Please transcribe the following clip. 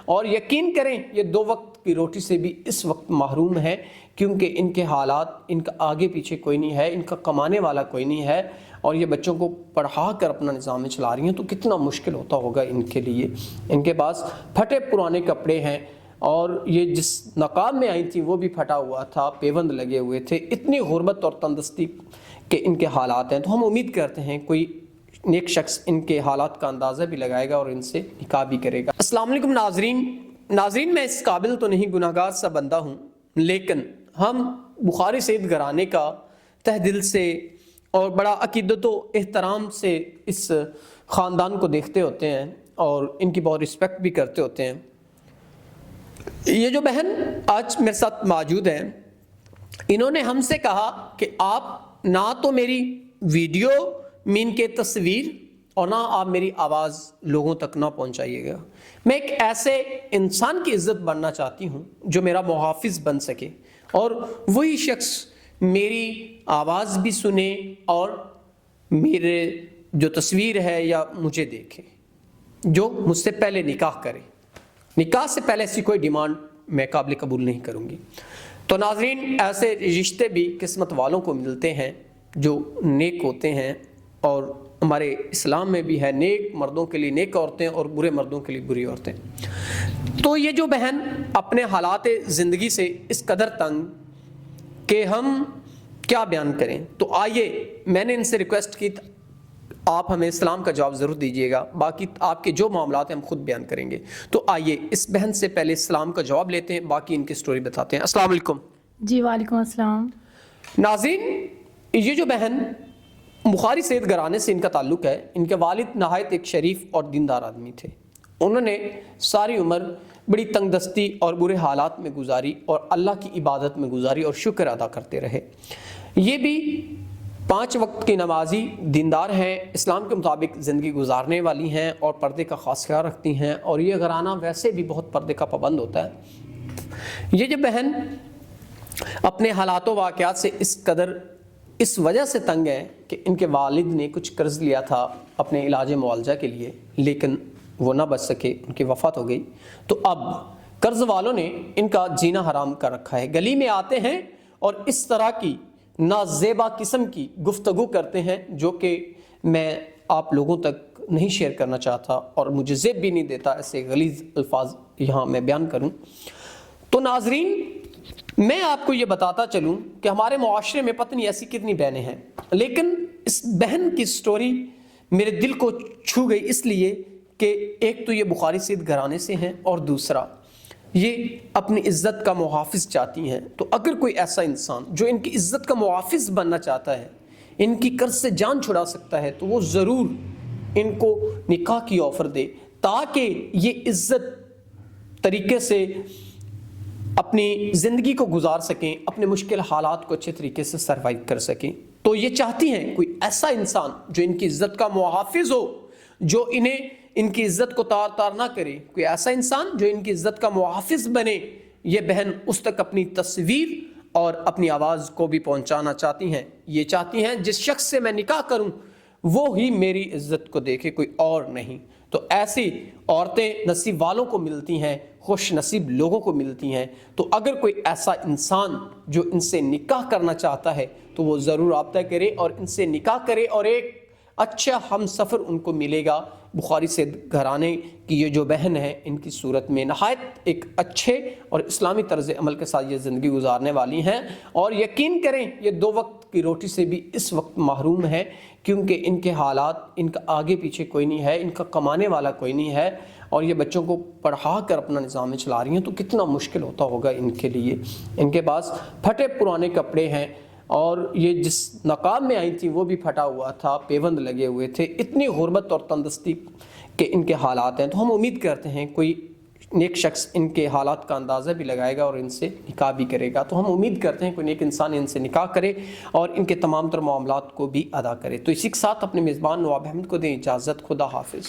اور یقین کریں یہ 2 وقت کی روٹی سے بھی اس وقت محروم ہے، کیونکہ ان کے حالات، ان کا آگے پیچھے کوئی نہیں ہے، ان کا کمانے والا کوئی نہیں ہے، اور یہ بچوں کو پڑھا کر اپنا نظام چلا رہی ہیں، تو کتنا مشکل ہوتا ہوگا ان کے لیے۔ ان کے پاس پھٹے پرانے کپڑے ہیں، اور یہ جس نقاب میں آئی تھی وہ بھی پھٹا ہوا تھا، پیوند لگے ہوئے تھے، اتنی غربت اور تندرستی کے ان کے حالات ہیں۔ تو ہم امید کرتے ہیں کوئی نیک شخص ان کے حالات کا اندازہ بھی لگائے گا اور ان سے نکاح بھی کرے گا۔ السلام علیکم ناظرین، میں اس قابل تو نہیں، گناہگار سا بندہ ہوں، لیکن ہم بخاری سید گھرانے کا تہ دل سے اور بڑا عقیدت و احترام سے اس خاندان کو دیکھتے ہوتے ہیں اور ان کی بہت رسپیکٹ بھی کرتے ہوتے ہیں۔ یہ جو بہن آج میرے ساتھ موجود ہیں، انہوں نے ہم سے کہا کہ آپ نہ تو میری ویڈیو مین کے تصویر اور نہ آپ میری آواز لوگوں تک نہ پہنچائیے گا۔ میں ایک ایسے انسان کی عزت بننا چاہتی ہوں جو میرا محافظ بن سکے، اور وہی شخص میری آواز بھی سنے اور میرے جو تصویر ہے یا مجھے دیکھے، جو مجھ سے پہلے نکاح کرے۔ نکاح سے پہلے ایسی کوئی ڈیمانڈ میں قابل قبول نہیں کروں گی۔ تو ناظرین، ایسے رشتے بھی قسمت والوں کو ملتے ہیں جو نیک ہوتے ہیں، اور ہمارے اسلام میں بھی ہے نیک مردوں کے لیے نیک عورتیں اور برے مردوں کے لیے بری عورتیں۔ تو یہ جو بہن اپنے حالات زندگی سے اس قدر تنگ کہ ہم کیا بیان کریں، تو آئیے میں نے ان سے ریکویسٹ کی آپ ہمیں اسلام کا جواب ضرور دیجیے گا، باقی آپ کے جو معاملات ہیں ہم خود بیان کریں گے۔ تو آئیے اس بہن سے پہلے اسلام کا جواب لیتے ہیں، باقی ان کی سٹوری بتاتے ہیں۔ السلام علیکم۔ جی وعلیکم السلام۔ ناظرین، یہ جو بہن بخاری سید گھرانے سے ان کا تعلق ہے، ان کے والد نہایت ایک شریف اور دیندار آدمی تھے۔ انہوں نے ساری عمر بڑی تنگ دستی اور برے حالات میں گزاری اور اللہ کی عبادت میں گزاری اور شکر ادا کرتے رہے۔ یہ بھی 5 وقت کی نمازی دیندار ہیں، اسلام کے مطابق زندگی گزارنے والی ہیں اور پردے کا خاص خیال رکھتی ہیں، اور یہ گھرانہ ویسے بھی بہت پردے کا پابند ہوتا ہے۔ یہ جو بہن اپنے حالات و واقعات سے اس قدر اس وجہ سے تنگ ہے کہ ان کے والد نے کچھ قرض لیا تھا اپنے علاج معالجہ کے لیے، لیکن وہ نہ بچ سکے، ان کی وفات ہو گئی۔ تو اب قرض والوں نے ان کا جینا حرام کر رکھا ہے۔ گلی میں آتے ہیں اور اس طرح کی نازیبا قسم کی گفتگو کرتے ہیں جو کہ میں آپ لوگوں تک نہیں شیئر کرنا چاہتا، اور مجھے زیب بھی نہیں دیتا ایسے غلیظ الفاظ یہاں میں بیان کروں۔ تو ناظرین، میں آپ کو یہ بتاتا چلوں کہ ہمارے معاشرے میں پتہ نہیں ایسی کتنی بہنیں ہیں، لیکن اس بہن کی سٹوری میرے دل کو چھو گئی، اس لیے کہ ایک تو یہ بخاری سید گھرانے سے ہیں، اور دوسرا یہ اپنی عزت کا محافظ چاہتی ہیں۔ تو اگر کوئی ایسا انسان جو ان کی عزت کا محافظ بننا چاہتا ہے، ان کی قرض سے جان چھڑا سکتا ہے، تو وہ ضرور ان کو نکاح کی آفر دے، تاکہ یہ عزت طریقے سے اپنی زندگی کو گزار سکیں، اپنے مشکل حالات کو اچھے طریقے سے سروائیو کر سکیں۔ تو یہ چاہتی ہیں کوئی ایسا انسان جو ان کی عزت کا محافظ ہو، جو انہیں ان کی عزت کو تار تار نہ کرے، کوئی ایسا انسان جو ان کی عزت کا محافظ بنے۔ یہ بہن اس تک اپنی تصویر اور اپنی آواز کو بھی پہنچانا چاہتی ہیں۔ یہ چاہتی ہیں جس شخص سے میں نکاح کروں وہ ہی میری عزت کو دیکھے، کوئی اور نہیں۔ تو ایسی عورتیں نصیب والوں کو ملتی ہیں، خوش نصیب لوگوں کو ملتی ہیں۔ تو اگر کوئی ایسا انسان جو ان سے نکاح کرنا چاہتا ہے تو وہ ضرور رابطہ کرے اور ان سے نکاح کرے، اور ایک اچھا ہم سفر ان کو ملے گا۔ بخاری سے گھرانے کی یہ جو بہن ہے، ان کی صورت میں نہایت ایک اچھے اور اسلامی طرز عمل کے ساتھ یہ زندگی گزارنے والی ہیں، اور یقین کریں یہ 2 وقت کی روٹی سے بھی اس وقت محروم ہے، کیونکہ ان کے حالات، ان کا آگے پیچھے کوئی نہیں ہے، ان کا کمانے والا کوئی نہیں ہے، اور یہ بچوں کو پڑھا کر اپنا نظام چلا رہی ہیں، تو کتنا مشکل ہوتا ہوگا ان کے لیے۔ ان کے پاس پھٹے پرانے کپڑے ہیں، اور یہ جس نقاب میں آئی تھی وہ بھی پھٹا ہوا تھا، پیوند لگے ہوئے تھے، اتنی غربت اور تندرستی کے ان کے حالات ہیں۔ تو ہم امید کرتے ہیں کوئی نیک شخص ان کے حالات کا اندازہ بھی لگائے گا اور ان سے نکاح بھی کرے گا۔ تو ہم امید کرتے ہیں کوئی نیک انسان ان سے نکاح کرے اور ان کے تمام تر معاملات کو بھی ادا کرے۔ تو اسی کے ساتھ اپنے میزبان نواب احمد کو دیں اجازت۔ خدا حافظ۔